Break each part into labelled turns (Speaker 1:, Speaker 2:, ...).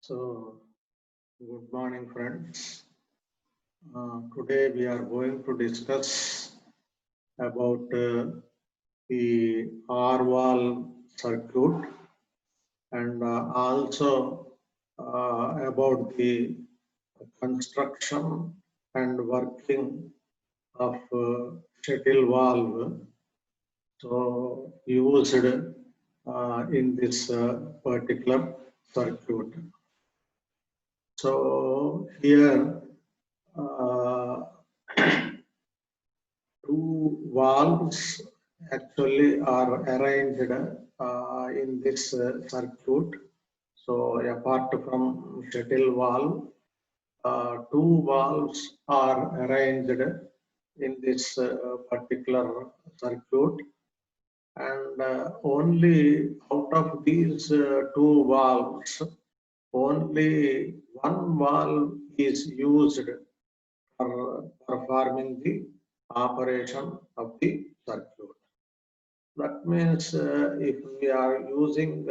Speaker 1: So, good morning, friends. Today we are going to discuss about the R-wall circuit and also about the construction and working of shuttle valve. So, used in this particular circuit. So here uh, two valves actually are arranged in this circuit. So apart from shuttle valve, two valves are arranged in this particular circuit, and only out of these two valves, only one valve is used for performing the operation of the circuit. That means if we are using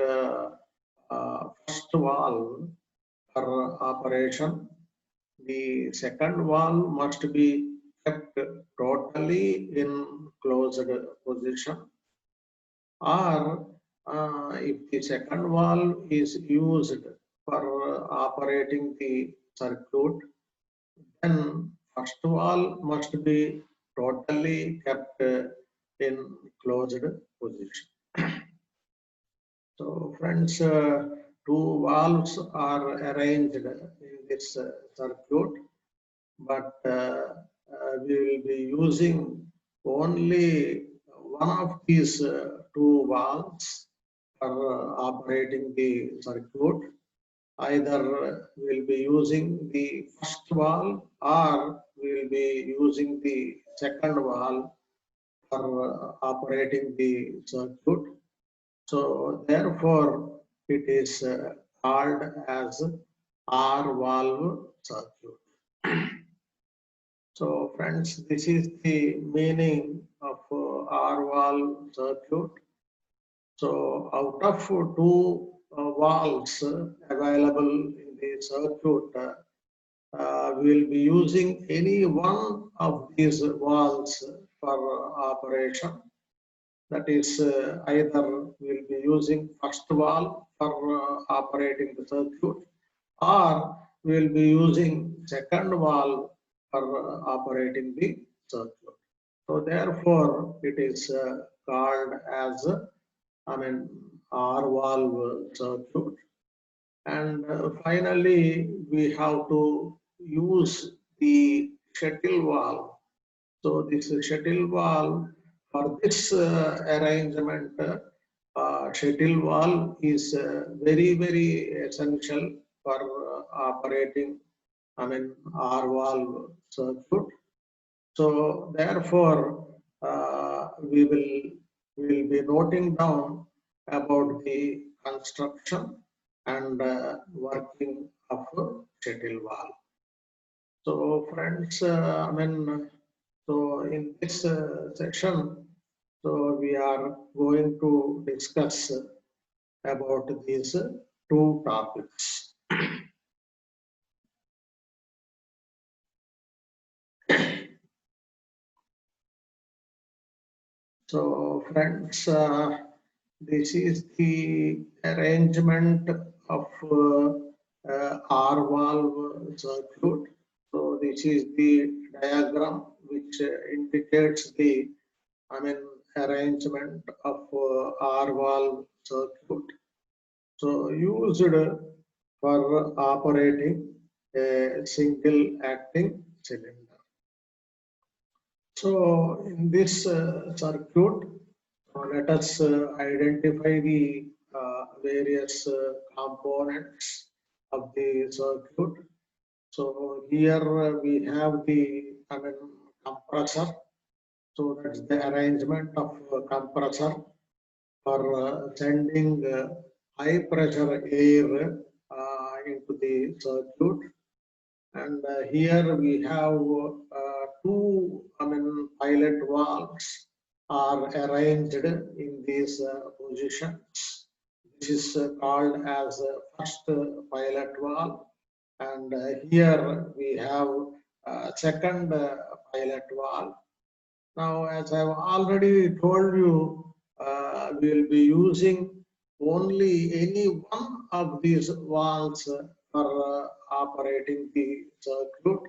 Speaker 1: first valve for operation, the second valve must be kept totally in closed position, or if the second valve is used for operating the circuit, then first valve must be totally kept in closed position. So friends, two valves are arranged in this circuit, but we will be using only one of these two valves for operating the circuit. Either we'll be using the first valve or we'll be using the second valve for operating the circuit. So therefore, it is called as R valve circuit. So friends, this is the meaning of R valve circuit. So out of two valves available in the circuit, we will be using any one of these valves for operation. That is, either we will be using first valve for operating the circuit, or we will be using second valve for operating the circuit. So therefore, it is called as R valve circuit. And finally, we have to use the shuttle valve. So this shuttle valve, for this arrangement, shuttle valve is very essential for operating R valve circuit. So therefore, we will be noting down about the construction and working of shuttle valve. So friends, so in this session, so we are going to discuss about these two topics. So friends, this is the arrangement of R valve circuit. So this is the diagram which indicates the arrangement of R valve circuit. So used for operating a single acting cylinder. So in this circuit, let us identify the various components of the circuit. So here we have the compressor. So that's the arrangement of compressor for sending high pressure air into the circuit. And here we have two pilot valves. are arranged in these positions. This is called as first pilot valve, and here we have second pilot valve. Now, as I've already told you, we will be using only any one of these valves for operating the circuit.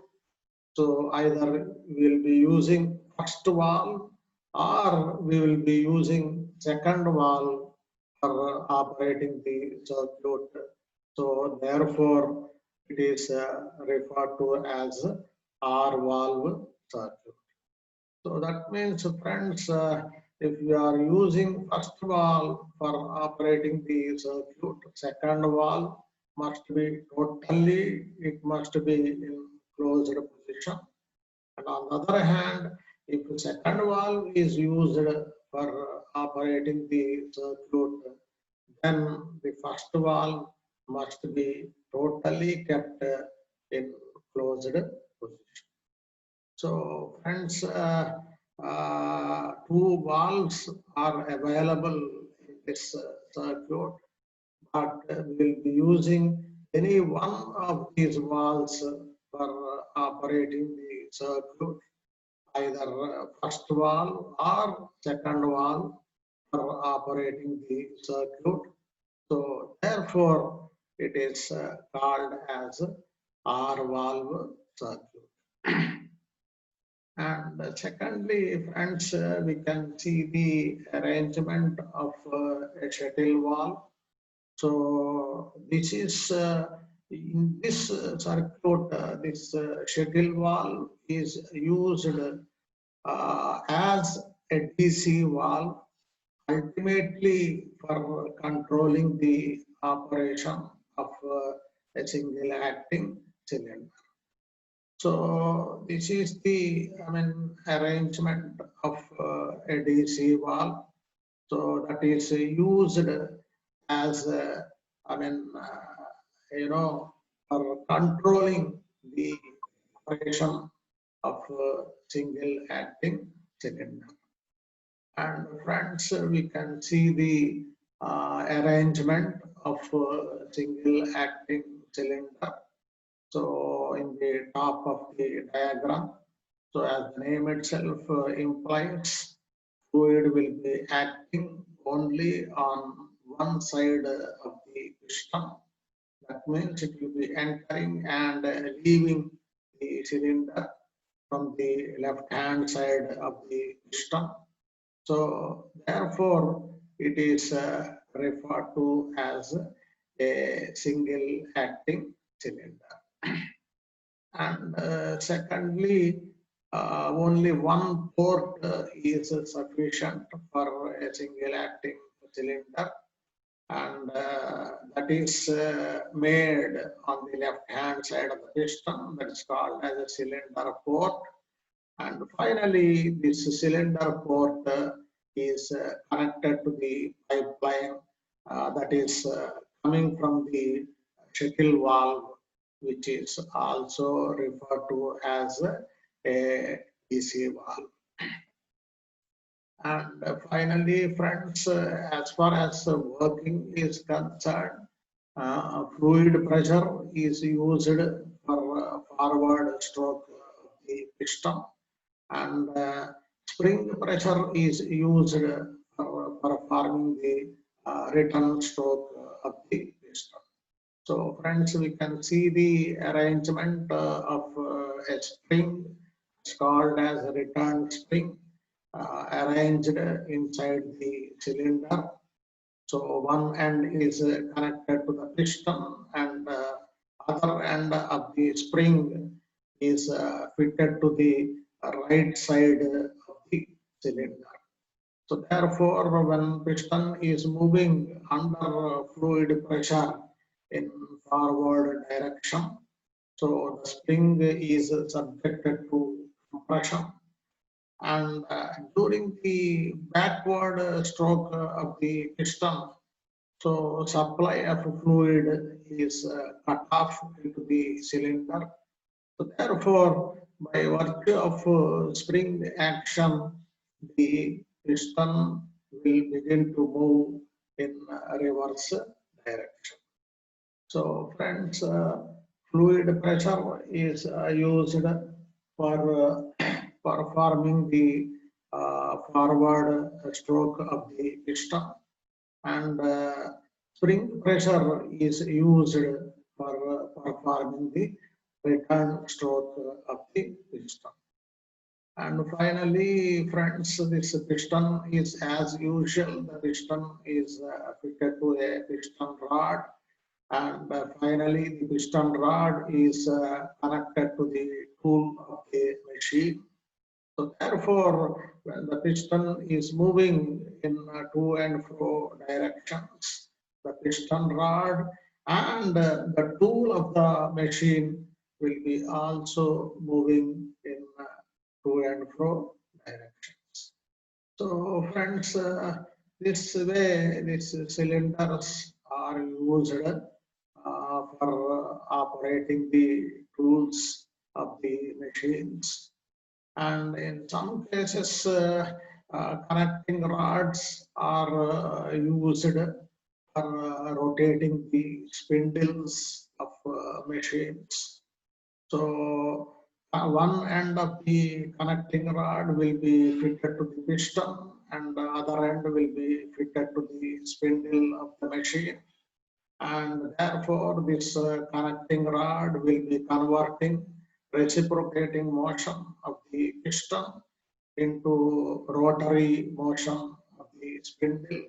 Speaker 1: So either we will be using first valve or we will be using second valve for operating the circuit. So therefore, it is referred to as R valve circuit. So that means, friends, if you are using first valve for operating the circuit, second valve must be totally, it must be in closed position. And on the other hand, if second valve is used for operating the circuit, then the first valve must be totally kept in closed position. So friends, two valves are available in this circuit, but we will be using any one of these valves for operating the circuit, either first valve or second valve for operating the circuit. So therefore, it is called as R valve circuit. And secondly, friends, we can see the arrangement of a shuttle valve. So this is in this circuit, this shuttle valve is used as a DC valve, ultimately for controlling the operation of a single acting cylinder. So this is the, arrangement of a DC valve. So that is used as, for controlling the operation of single acting cylinder. And friends, we can see the arrangement of single acting cylinder. So in the top of the diagram, so as the name itself implies, fluid will be acting only on one side of the piston. That means it will be entering and leaving the cylinder from the left hand side of the piston. So therefore, it is referred to as a single acting cylinder. And secondly, only one port is sufficient for a single acting cylinder, and that is made on the left hand side of the piston, that is called as a cylinder port. And finally, this cylinder port is connected to the pipeline that is coming from the shuttle valve, which is also referred to as a DC valve. And finally, friends, as far as working is concerned, fluid pressure is used for forward stroke of the piston, and spring pressure is used for performing the return stroke of the piston. So friends, we can see the arrangement of a spring. It's called as a return spring, arranged inside the cylinder. So one end is connected to the piston, and other end of the spring is fitted to the right side of the cylinder. So therefore, when piston is moving under fluid pressure in forward direction, so the spring is subjected to compression, and during the backward stroke of the piston, so supply of fluid is cut off into the cylinder. So therefore, by virtue of spring action, the piston will begin to move in reverse direction. So friends, fluid pressure is used for performing the forward stroke of the piston, and spring pressure is used for performing the return stroke of the piston. And finally, friends, this piston is as usual. The piston is fitted to a piston rod, and finally the piston rod is connected to the tool of the machine. So therefore, when the piston is moving in to and fro directions, the piston rod and the tool of the machine will be also moving in to and fro directions. So friends, this way, these cylinders are used for operating the tools of the machines. And in some cases, connecting rods are used for rotating the spindles of machines. So one end of the connecting rod will be fitted to the piston, and the other end will be fitted to the spindle of the machine. And therefore, this connecting rod will be converting reciprocating motion of the piston into rotary motion of the spindle.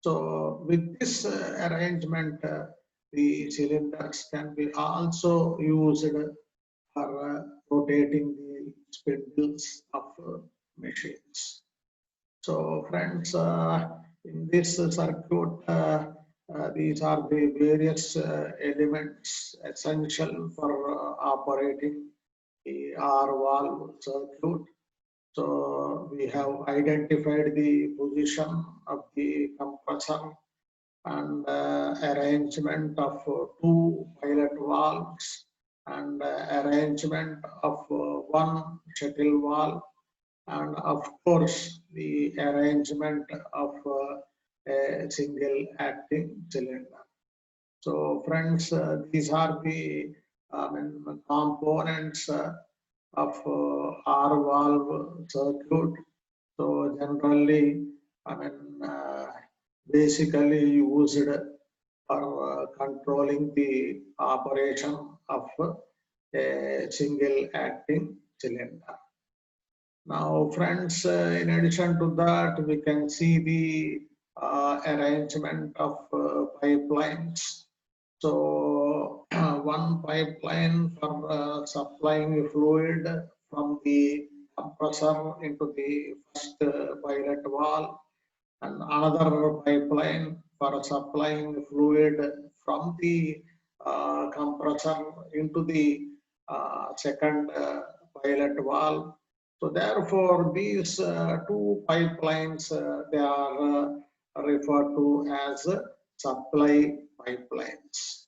Speaker 1: So with this arrangement, the cylinders can be also used for rotating the spindles of machines. So friends, in this circuit, these are the various elements essential for operating the R-valve circuit. So we have identified the position of the compressor and arrangement of two pilot valves and arrangement of one shuttle valve, and of course the arrangement of a single acting cylinder. So friends, these are the components of R-valve circuit. So generally, basically used for controlling the operation of a single acting cylinder. Now friends, in addition to that, we can see the arrangement of pipelines. So one pipeline for supplying fluid from the compressor into the first pilot valve, and another pipeline for supplying fluid from the compressor into the second pilot valve. So therefore, these two pipelines, they are referred to as supply pipelines.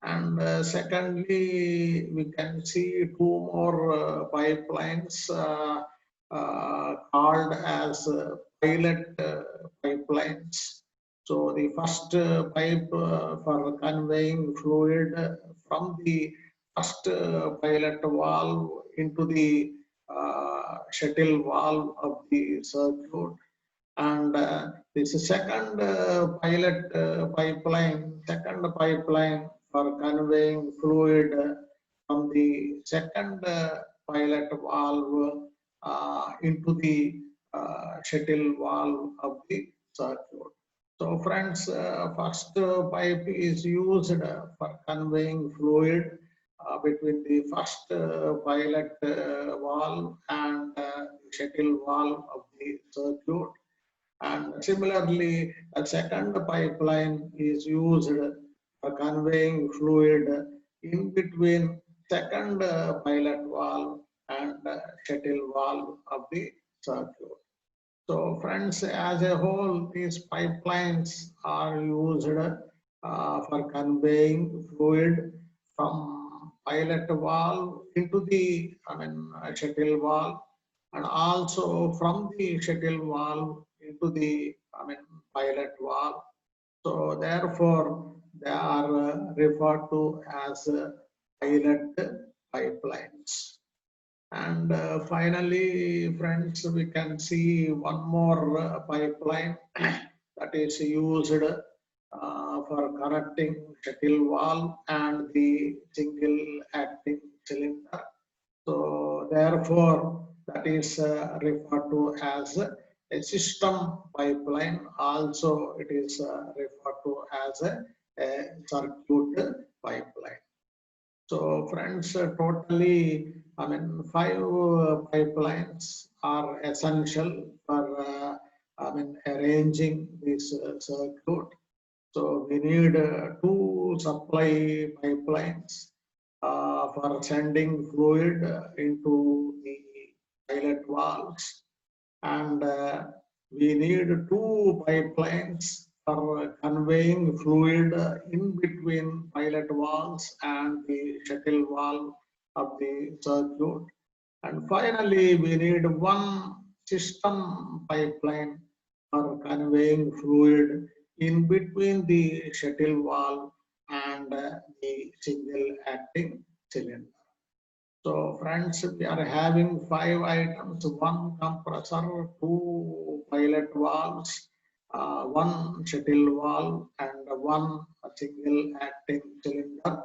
Speaker 1: And secondly, we can see two more pipelines called as pilot pipelines. So the first pipe for conveying fluid from the first pilot valve into the shuttle valve of the circuit, and this second second pipeline for conveying fluid from the second pilot valve into the shuttle valve of the circuit. So friends, first pipe is used for conveying fluid between the first pilot valve and shuttle valve of the circuit. And similarly, a second pipeline is used for conveying fluid in between second pilot valve and shuttle valve of the circuit. So friends, as a whole, these pipelines are used for conveying fluid from pilot valve into the shuttle valve, and also from the shuttle valve into the pilot valve. So therefore, they are referred to as pilot pipelines. And finally, friends, we can see one more pipeline that is used for connecting shuttle valve and the single acting cylinder. So therefore, that is referred to as a system pipeline. Also, it is referred to as a circuit pipeline. So friends, totally, five pipelines are essential for, arranging this circuit. So we need two supply pipelines for sending fluid into the pilot valves, and we need two pipelines for conveying fluid in between pilot valves and the shuttle valve of the circuit. And finally, we need one system pipeline for conveying fluid in between the shuttle valve and the single acting cylinder. So friends, we are having five items: one compressor, two pilot valves, one shuttle valve, and one single acting cylinder.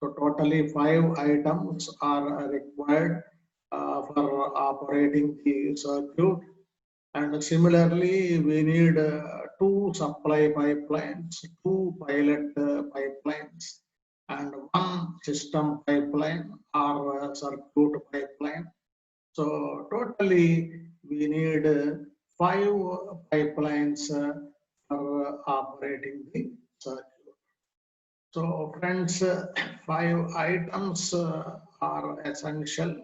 Speaker 1: So totally five items are required for operating the circuit. And similarly, we need two supply pipelines, two pilot pipelines, and one system pipeline or circuit pipeline. So totally, we need five pipelines for operating the circuit. So friends, five items are essential,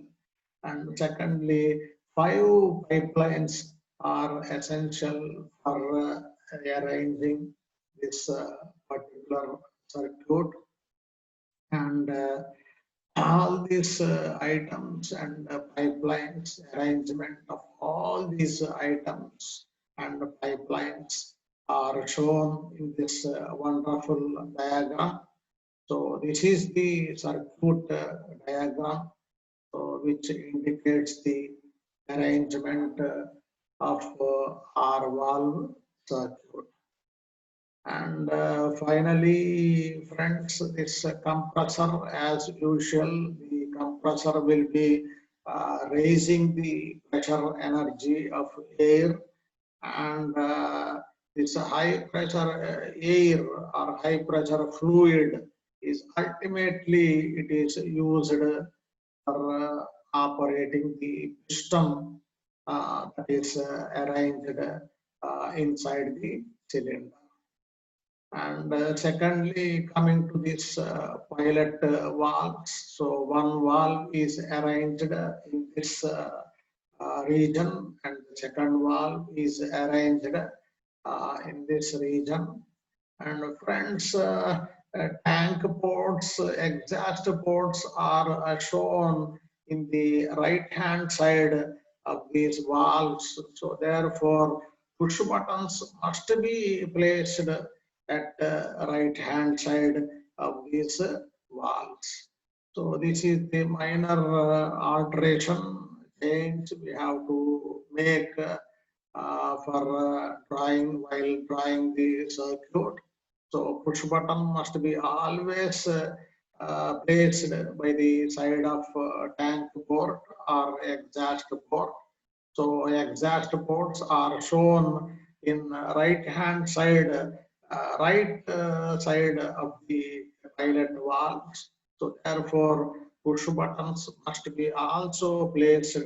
Speaker 1: and secondly, five pipelines are essential for arranging this particular circuit, and all these items and pipelines, arrangement of all these items and pipelines are shown in this wonderful diagram. So this is the circuit diagram, which indicates the arrangement of our valve circuit. And finally, friends, this compressor, as usual, the compressor will be raising the pressure energy of air, and this high pressure air or high pressure fluid is ultimately it is used for operating the piston that is arranged inside the cylinder. And secondly, coming to this pilot valves, so one valve is arranged in this region, and the second valve is arranged in this region. And friends, tank ports, exhaust ports are shown in the right hand side of these valves. So therefore, push buttons must be placed at right hand side of these valves. So this is the minor alteration change we have to make for drawing while drawing the circuit. So push button must be always placed by the side of tank port or exhaust port. So exhaust ports are shown in right hand side, side of the pilot valves. So therefore, push buttons must be also placed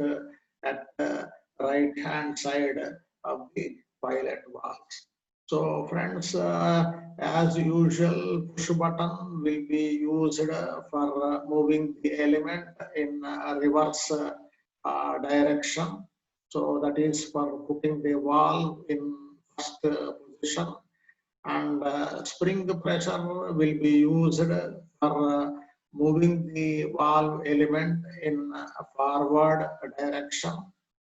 Speaker 1: at the right hand side of the pilot valves. So friends, as usual, push button will be used for moving the element in reverse direction. So that is for putting the valve in first position, and spring pressure will be used for moving the valve element in forward direction.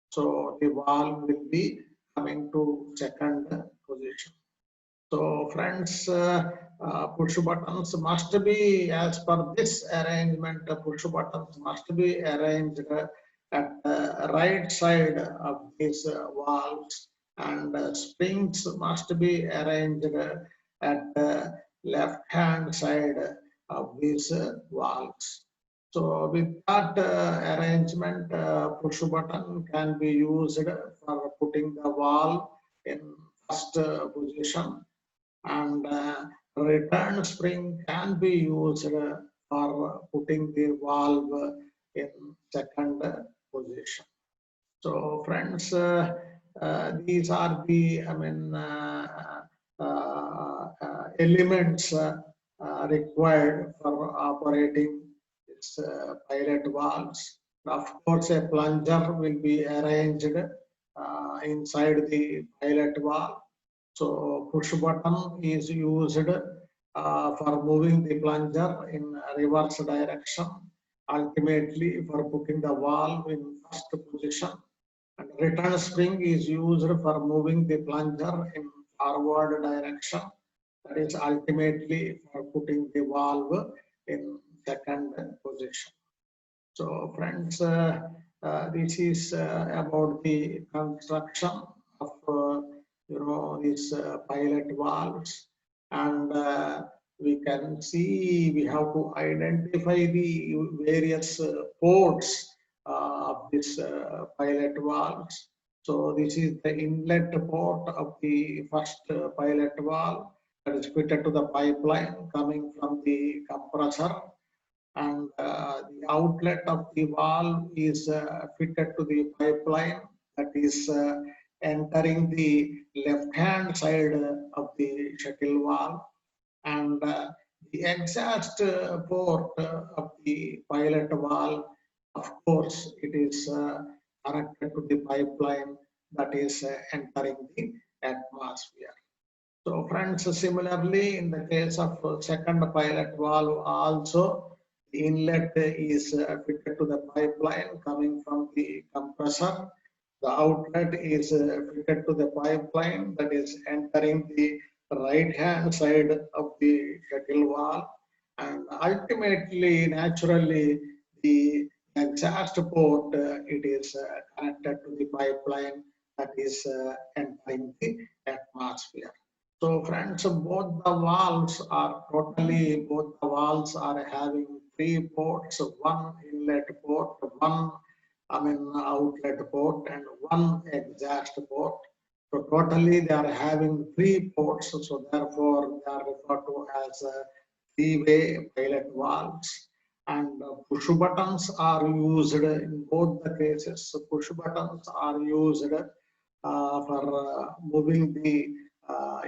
Speaker 1: So the valve will be coming to second position. So friends, push buttons must be, as per this arrangement, push buttons must be arranged at the right side of these valves, and springs must be arranged at the left hand side of these valves. So with that arrangement, push button can be used for putting the valve in first position, and return spring can be used for putting the valve in second position. So friends, these are the, elements required for operating this pilot valves. Of course, a plunger will be arranged inside the pilot valve. So push button is used for moving the plunger in reverse direction, ultimately for putting the valve in first position. And return spring is used for moving the plunger in forward direction, that is ultimately for putting the valve in second position. So friends, this is about the construction of these pilot valves, and we can see we have to identify the various ports of this pilot valves. So this is the inlet port of the first pilot valve that is fitted to the pipeline coming from the compressor, and the outlet of the valve is fitted to the pipeline that is entering the left hand side of the shuttle valve, and the exhaust port of the pilot valve, of course, it is connected to the pipeline that is entering the atmosphere. So friends, similarly, in the case of second pilot valve also, the inlet is fitted to the pipeline coming from the compressor. The outlet is fitted to the pipeline that is entering the right hand side of the shuttle valve. And ultimately, naturally, the exhaust port, it is connected to the pipeline that is entering the atmosphere. So friends, both the valves are having three ports, one inlet port, one outlet port, and one exhaust port. So totally they are having three ports, so therefore they are referred to as three-way pilot valves. And push buttons are used in both the cases. So push buttons are used for moving the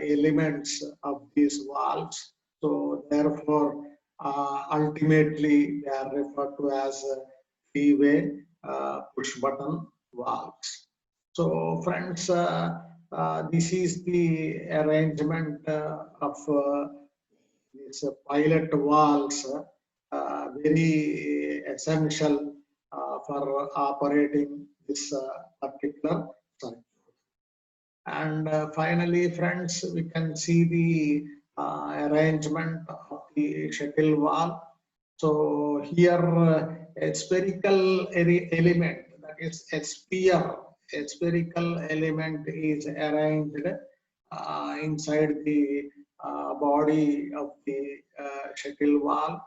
Speaker 1: elements of these valves. So therefore, ultimately they are referred to as three-way push button valves. So friends, this is the arrangement of these pilot valves, very essential for operating this particular circuit. And finally, friends, we can see the arrangement of the shuttle valve. So here, a spherical element, that is a sphere, a spherical element is arranged inside the body of the shuttle valve.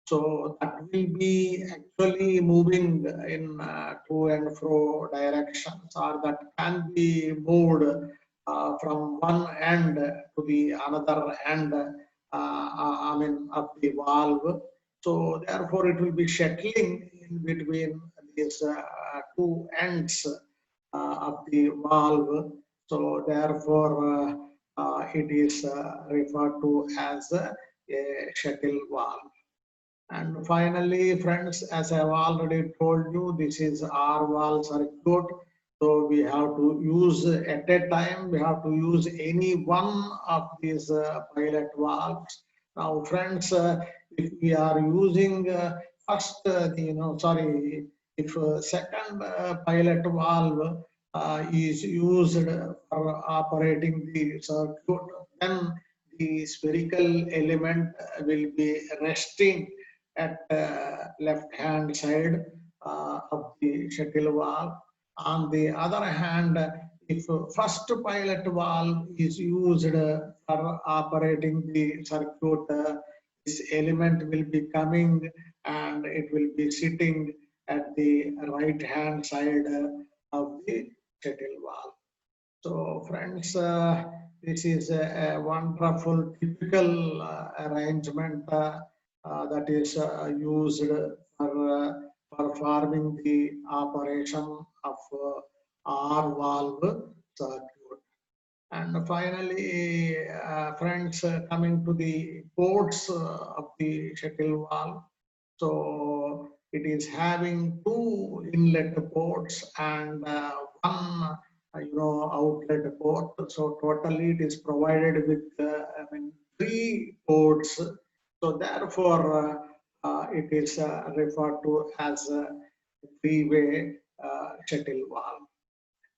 Speaker 1: So that will be actually moving in to and fro directions, or that can be moved from one end to the another end, of the valve. So therefore, it will be shuttling in between these two ends of the valve. So therefore, it is referred to as a shuttle valve. And finally, friends, as I have already told you, this is R valve circuit. So we have to use at a time, we have to use any one of these pilot valves. Now, friends, if we are using first, if second pilot valve is used for operating the circuit, then the spherical element will be resting at left hand side of the shuttle valve. On the other hand, if first pilot valve is used for operating the circuit, this element will be coming and it will be sitting at the right hand side of the shuttle valve. So friends, this is a wonderful typical arrangement that is used for performing the operation of R valve circuit. And finally, friends, coming to the ports of the shuttle valve. So it is having two inlet ports and one, outlet port. So totally it is provided with, three ports. So therefore, it is referred to as a three-way shuttle valve.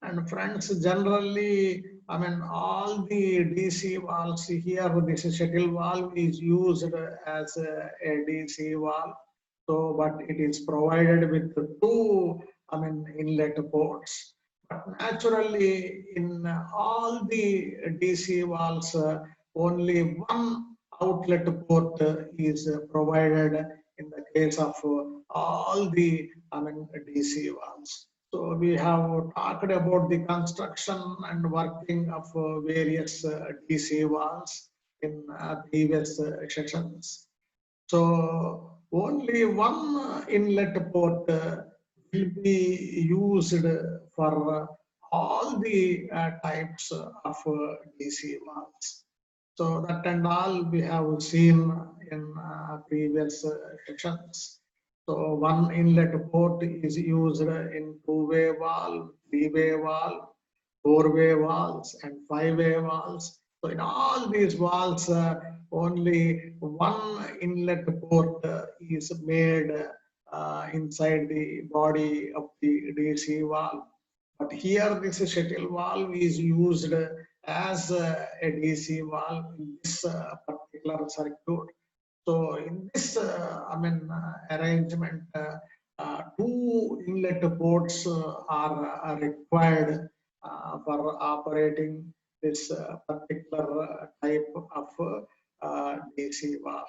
Speaker 1: And friends, generally, all the DC valves here, this shuttle valve is used as a DC valve. So, but it is provided with two, inlet ports. But naturally, in all the DC valves, only one outlet port is provided in the case of all the, DC valves. So we have talked about the construction and working of various DC valves in previous sessions. So only one inlet port will be used for all the types of DC valves. So that and all we have seen in previous sessions. So one inlet port is used in two-way valve, three-way valve, four-way valves, and five-way valves. So in all these valves, only one inlet port is made inside the body of the DC valve. But here this shuttle valve is used as a DC valve in this particular circuit. So in this, arrangement, two inlet ports are required for operating this particular type of DC valve.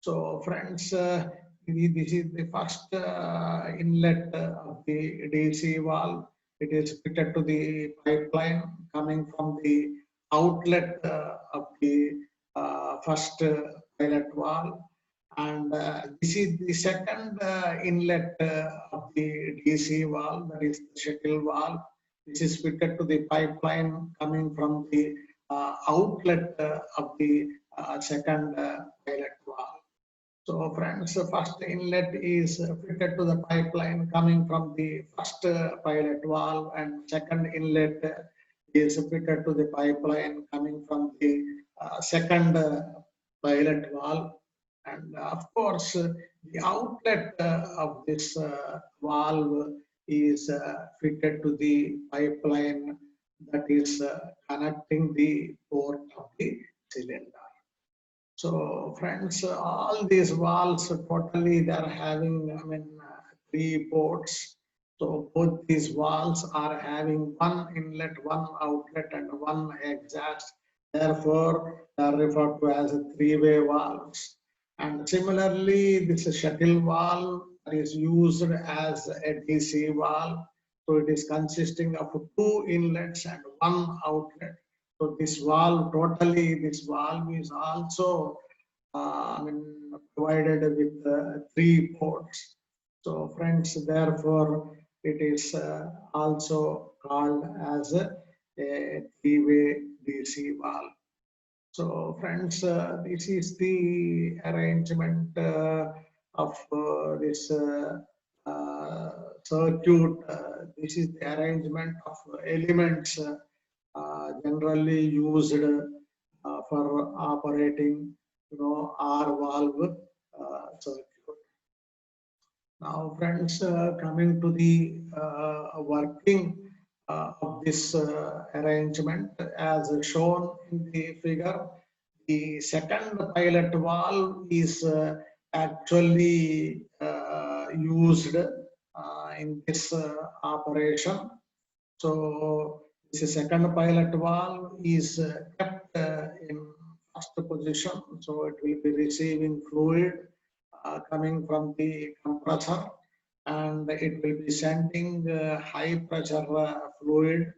Speaker 1: So friends, this is the first inlet of the DC valve. It is fitted to the pipeline coming from the outlet of the first pilot valve. And this is the second inlet of the DC valve, that is the shuttle valve. This is fitted to the pipeline coming from the outlet of the second pilot valve. So friends, first inlet is fitted to the pipeline coming from the first pilot valve, and second inlet is fitted to the pipeline coming from the second pilot valve. And of course, the outlet of this valve is fitted to the pipeline that is connecting the port of the cylinder. So friends, all these valves totally they are having, three ports. So both these valves are having one inlet, one outlet, and one exhaust. Therefore, they are referred to as three-way valves. And similarly, this shuttle valve is used as a DC valve. So it is consisting of two inlets and one outlet. So this valve, totally this valve is also provided with three ports. So friends, therefore it is also called as a three-way DC valve. So friends, this is the arrangement of this circuit. This is the arrangement of elements generally used for operating, R valve circuit. Now, friends, coming to the working of this arrangement, as shown in the figure, the second pilot valve is actually used in this operation. So this second pilot valve is kept in first position. So it will be receiving fluid coming from the compressor, and it will be sending high pressure fluid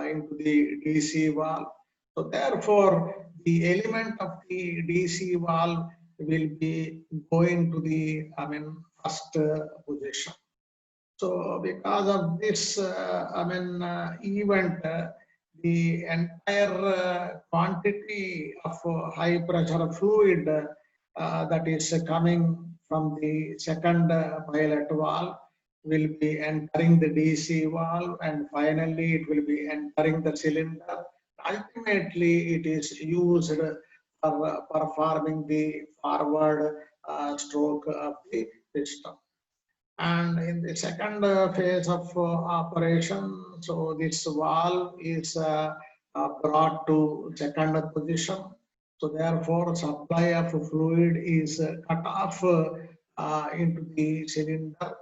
Speaker 1: into the DC valve. So therefore, the element of the DC valve will be going to the, first position. So because of this, event, the entire quantity of high pressure fluid that is coming from the second pilot valve will be entering the DC valve, and finally it will be entering the cylinder. Ultimately, it is used for performing the forward stroke of the piston. And in the second phase of operation, so this valve is brought to second position. So therefore, supply of fluid is cut off into the cylinder.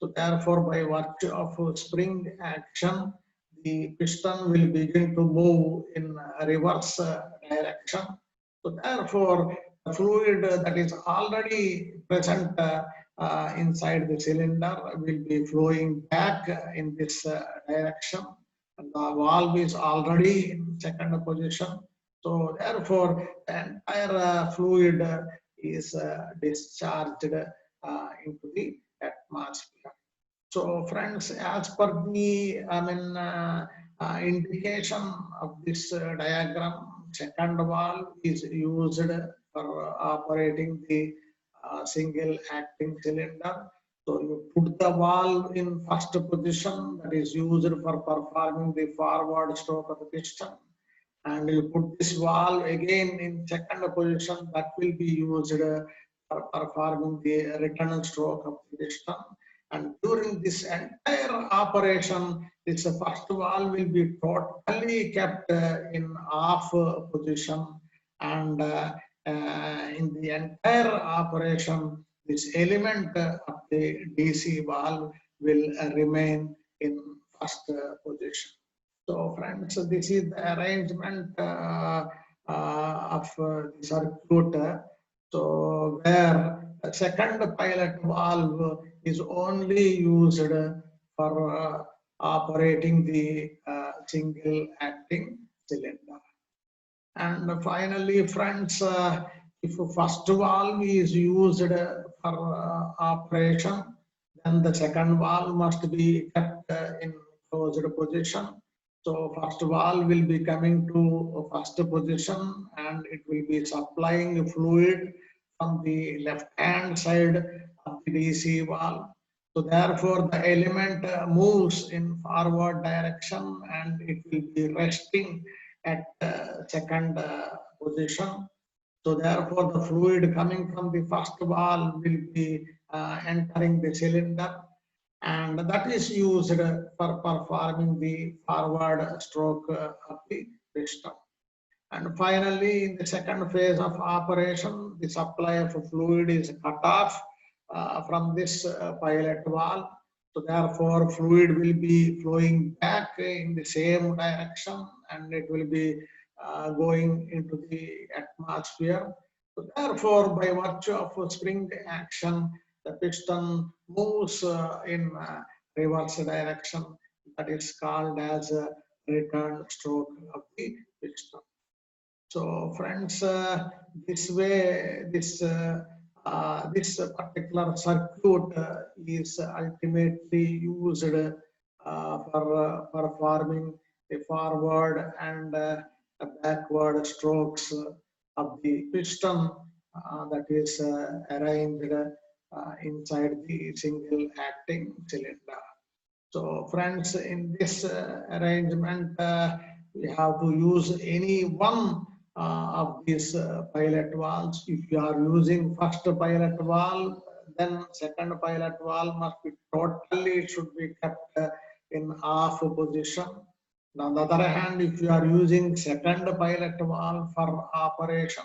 Speaker 1: So therefore, by virtue of spring action, the piston will begin to move in reverse direction. So therefore, the fluid that is already present inside the cylinder will be flowing back in this direction. And the valve is already in second position. So therefore, the entire fluid is discharged into the atmosphere. So friends, as per the indication of this diagram, second valve is used for operating the single acting cylinder. So you put the valve in first position, that is used for performing the forward stroke of the piston, and you put this valve again in second position, that will be used for performing the return stroke of the piston. And during this entire operation, this first valve will be totally kept in off position, and in the entire operation, this element of the DC valve will remain in first position. So friends, this is the arrangement of the circuit. So where a second pilot valve is only used for operating the single acting cylinder. And finally, friends, if first valve is used for operation, then the second valve must be kept in closed position. So first valve will be coming to first position, and it will be supplying fluid from the left hand side of the DC valve. So therefore, the element moves in forward direction, and it will be resting at second position. So therefore, the fluid coming from the first valve will be entering the cylinder, and that is used for performing the forward stroke of the piston. And finally, in the second phase of operation, the supply of fluid is cut off from this pilot valve. So therefore, fluid will be flowing back in the same direction, and it will be going into the atmosphere. So therefore, by virtue of spring action, the piston moves in reverse direction. That is called as a return stroke of the piston. So friends, this way, this particular circuit is ultimately used for performing the forward and backward strokes of the piston that is arranged inside the single acting cylinder. So friends, in this arrangement, we have to use any one of these pilot valves. If you are using first pilot valve, then second pilot valve must be totally should be kept in off position. On the other hand, if you are using second pilot valve for operation,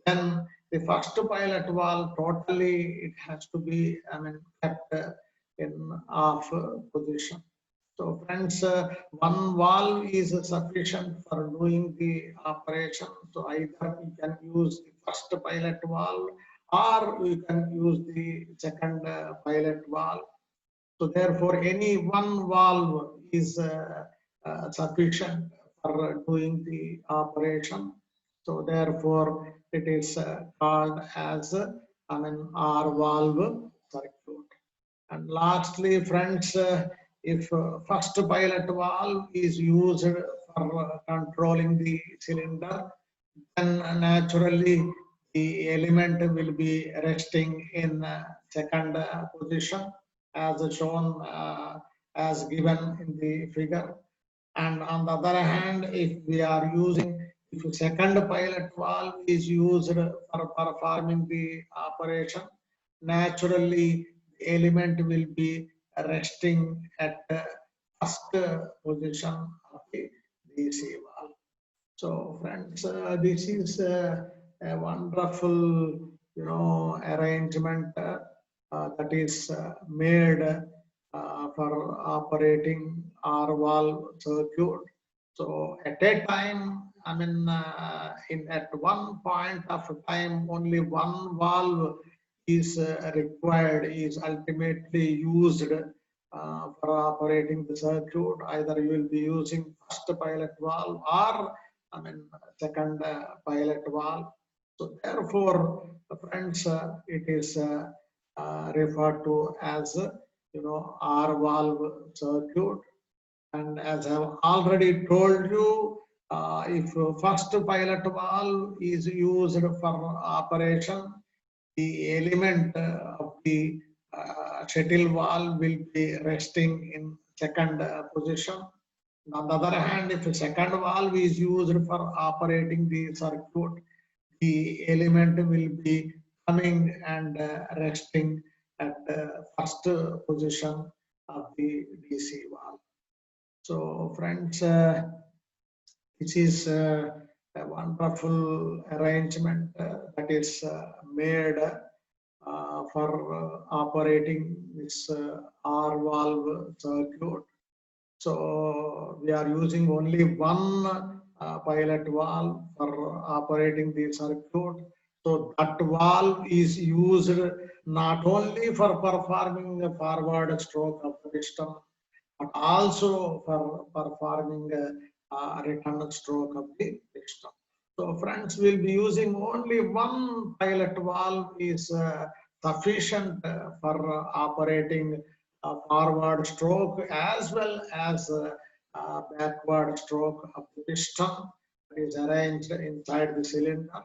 Speaker 1: then the first pilot valve totally it has to be, kept in off position. So friends, one valve is sufficient for doing the operation. So either we can use the first pilot valve or we can use the second pilot valve. So therefore, any one valve is sufficient for doing the operation. So therefore, it is called as R valve circuit. And lastly, friends, if first pilot valve is used for controlling the cylinder, then naturally the element will be resting in second position as shown as given in the figure. And on the other hand, if second pilot valve is used for performing the operation, naturally the element will be resting at the first position of the DC valve. So friends, this is a wonderful, arrangement that is made for operating R valve circuit. So at a time, at one point of time, only one valve is required, is ultimately used for operating the circuit. Either you will be using first pilot valve or second pilot valve. So therefore, friends, it is referred to as R valve circuit. And as I have already told you, if first pilot valve is used for operation, the element of the shuttle valve will be resting in second position. On the other hand, if a second valve is used for operating the circuit, the element will be coming and resting at the first position of the DC valve. So friends, this is a wonderful arrangement that is made for operating this R valve circuit. So we are using only one pilot valve for operating the circuit. So that valve is used not only for performing a forward stroke of the piston, but also for performing a return stroke of the piston. So friends, will be using only one pilot valve is sufficient for operating a forward stroke as well as a backward stroke of the piston that is arranged inside the cylinder.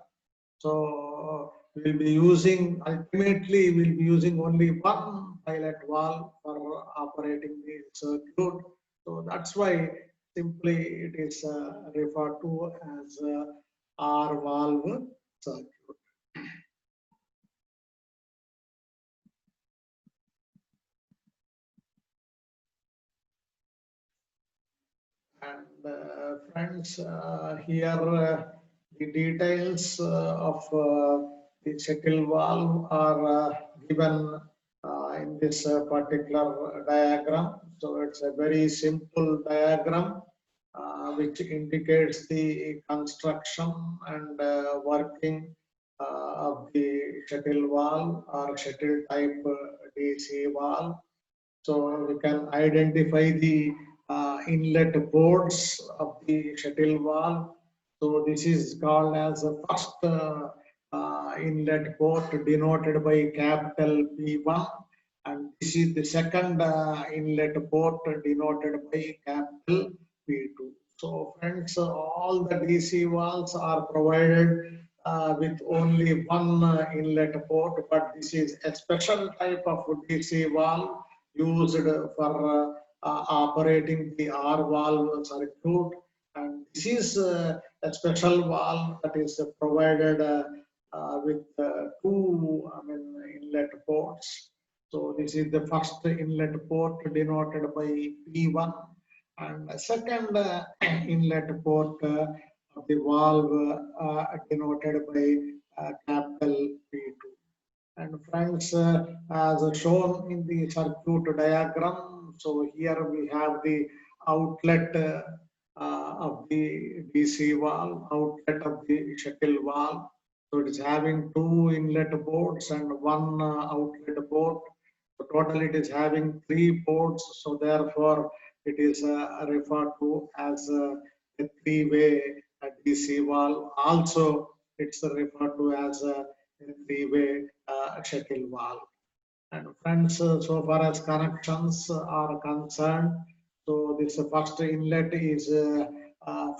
Speaker 1: So we'll be using, ultimately we'll be using only one pilot valve for operating the circuit. So that's why simply it is referred to as R valve circuit. And friends, here the details of the shuttle valve are given in this particular diagram. So it's a very simple diagram which indicates the construction and working of the shuttle valve or shuttle type DC valve. So we can identify the inlet ports of the shuttle valve. So this is called as the first inlet port denoted by capital P1, and this is the second inlet port denoted by capital P2. So friends, all the DC valves are provided with only one inlet port, but this is a special type of DC valve used for operating the R valve circuit, and this is a special valve that is provided with two inlet ports. So this is the first inlet port denoted by P1, and the second inlet port of the valve denoted by capital P2. And friends, as shown in the circuit diagram, so here we have the outlet of the DC valve, outlet of the shuttle valve. So it is having two inlet ports and one outlet port. So total it is having three ports. So therefore it is referred to as a three-way DC valve. Also it's referred to as a three-way shuttle valve. And friends, so far as connections are concerned, so this first inlet is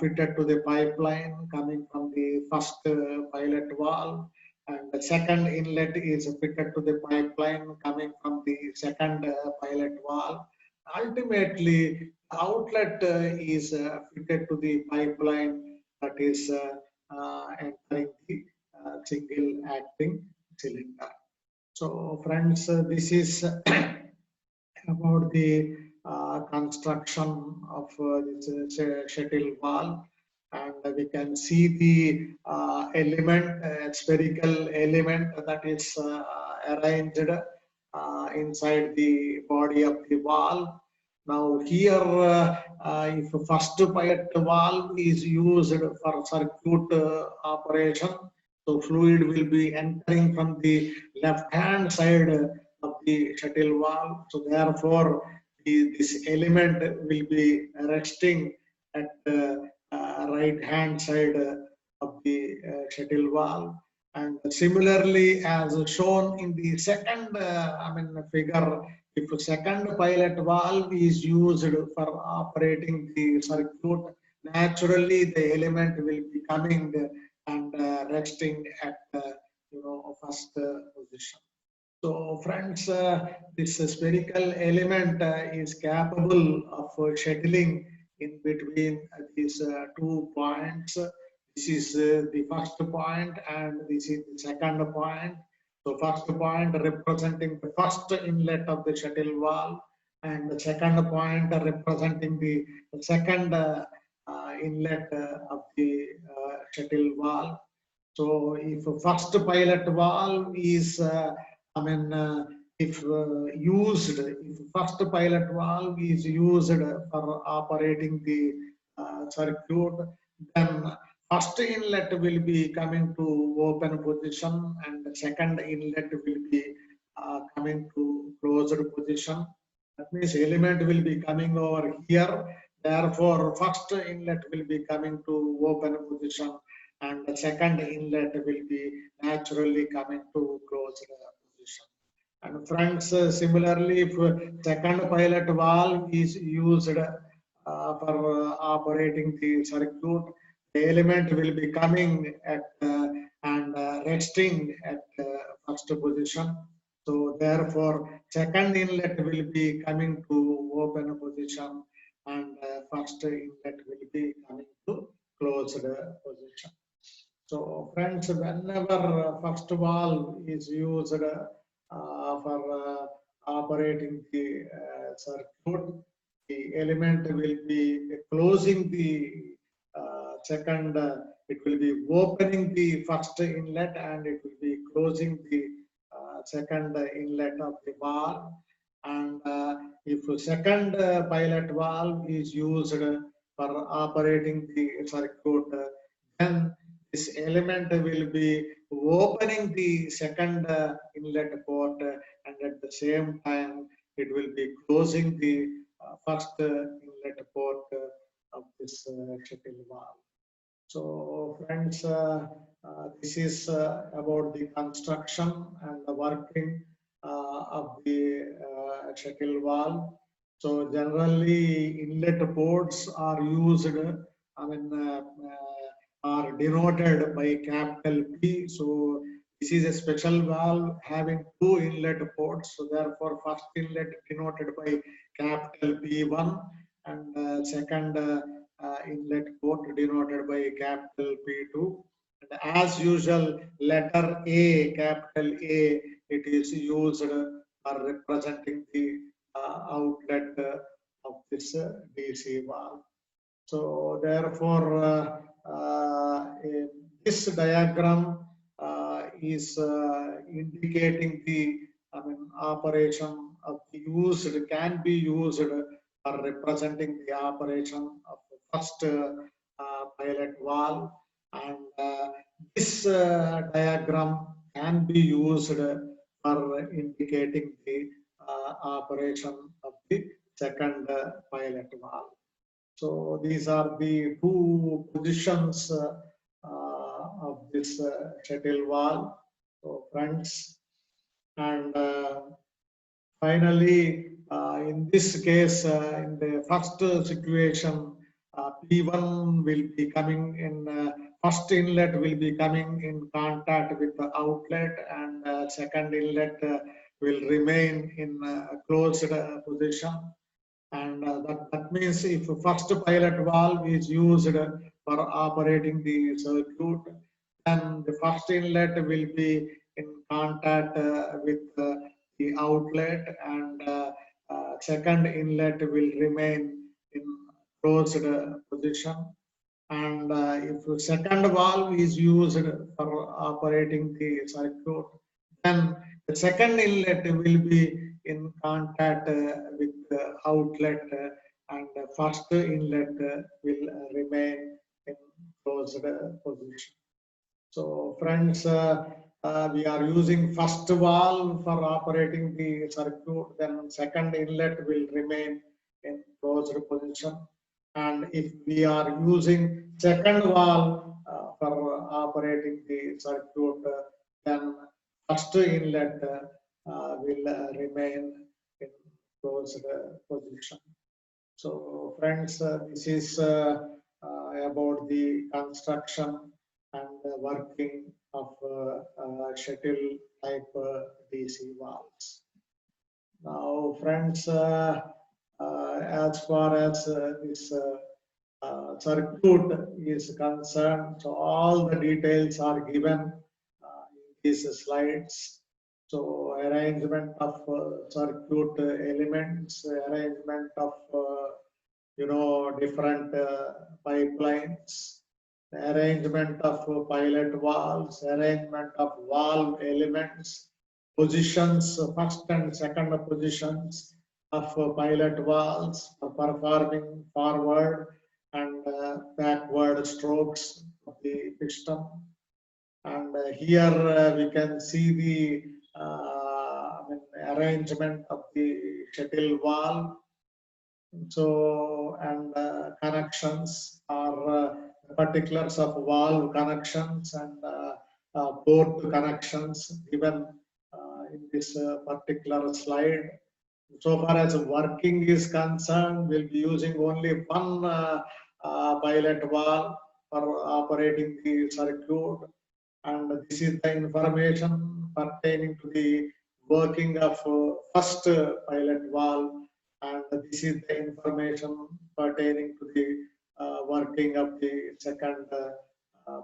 Speaker 1: fitted to the pipeline coming from the first pilot valve, and the second inlet is fitted to the pipeline coming from the second pilot valve. Ultimately, the outlet is fitted to the pipeline that is entering the single acting cylinder. So friends, this is about the construction of this shuttle valve, and we can see the element, spherical element that is arranged inside the body of the valve. Now here, if first pilot valve is used for circuit operation, so fluid will be entering from the left-hand side of the shuttle valve. So therefore, this element will be resting at the right-hand side of the shuttle valve. And similarly, as shown in the second, figure, if a second pilot valve is used for operating the circuit, naturally the element will be coming and resting at first position. So friends, this spherical element is capable of shuttling in between these 2 points. This is the first point and this is the second point. So first point representing the first inlet of the shuttle valve, and the second point representing the second inlet of the shuttle valve. So if first pilot valve is, if first pilot valve is used for operating the circuit, then first inlet will be coming to open position and the second inlet will be coming to closed position. That means element will be coming over here. Therefore, first inlet will be coming to open position and the second inlet will be naturally coming to closed position. And friends, similarly, if second pilot valve is used for operating the circuit, the element will be coming at and resting at first position. So therefore, second inlet will be coming to open position and first inlet will be coming to closed position. So friends, whenever first valve is used for operating the circuit, the element will be closing the second, it will be opening the first inlet and it will be closing the second inlet of the valve. And if second pilot valve is used for operating the circuit, then this element will be opening the second inlet port and at the same time it will be closing the first inlet port of this shuttle valve. So friends, this is about the construction and the working of the shuttle valve. So generally inlet ports are used, are denoted by capital P. So this is a special valve having two inlet ports. So therefore first inlet denoted by capital P1 and second inlet port denoted by capital P2. And as usual, letter A, capital A, it is used for representing the outlet of this DC valve. So therefore, this diagram is indicating the operation of the used, can be used for representing the operation of the first pilot valve, and this diagram can be used for indicating the operation of the second pilot valve. So these are the two positions of this shuttle valve. So friends, and finally, in this case, in the first situation, P1 will be coming in, first inlet will be coming in contact with the outlet, and second inlet will remain in closed position. And that means if first pilot valve is used for operating the circuit, then the first inlet will be in contact with the outlet, and second inlet will remain in closed position. And if second valve is used for operating the circuit, then the second inlet will be in contact with the outlet, and the first inlet will remain in closed position. So friends, we are using first valve for operating the circuit, then second inlet will remain in closed position. And if we are using second valve for operating the circuit, then first inlet will remain in closed position. So friends, this is about the construction and working of shuttle type DC valves. Now friends, as far as this circuit is concerned, so all the details are given in these slides. So arrangement of circuit elements, arrangement of different pipelines, arrangement of pilot valves, arrangement of valve elements, positions, first and second positions of pilot valves, performing forward and backward strokes of the piston. And here we can see the arrangement of the shuttle valve. So, and connections are particulars of valve connections and port connections given in this particular slide. So far as working is concerned, we'll be using only one pilot valve for operating the circuit, and this is the information pertaining to the working of first pilot valve, and this is the information pertaining to the working of the second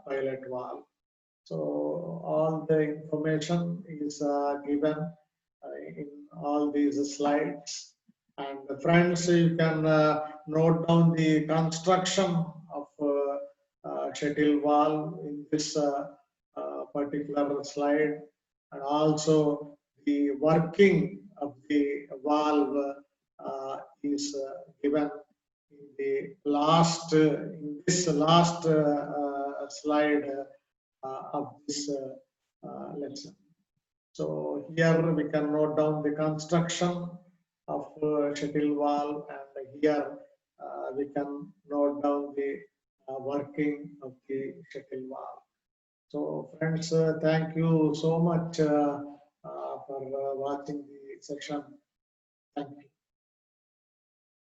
Speaker 1: pilot valve. So all the information is given in all these slides. And friends, you can note down the construction of shuttle valve in this particular slide, and also the working of the valve is given in the last in this last slide of this lesson. So here we can note down the construction of shuttle valve, and here we can note down the working of the shuttle valve. So friends, thank you so much for watching the session. Thank you.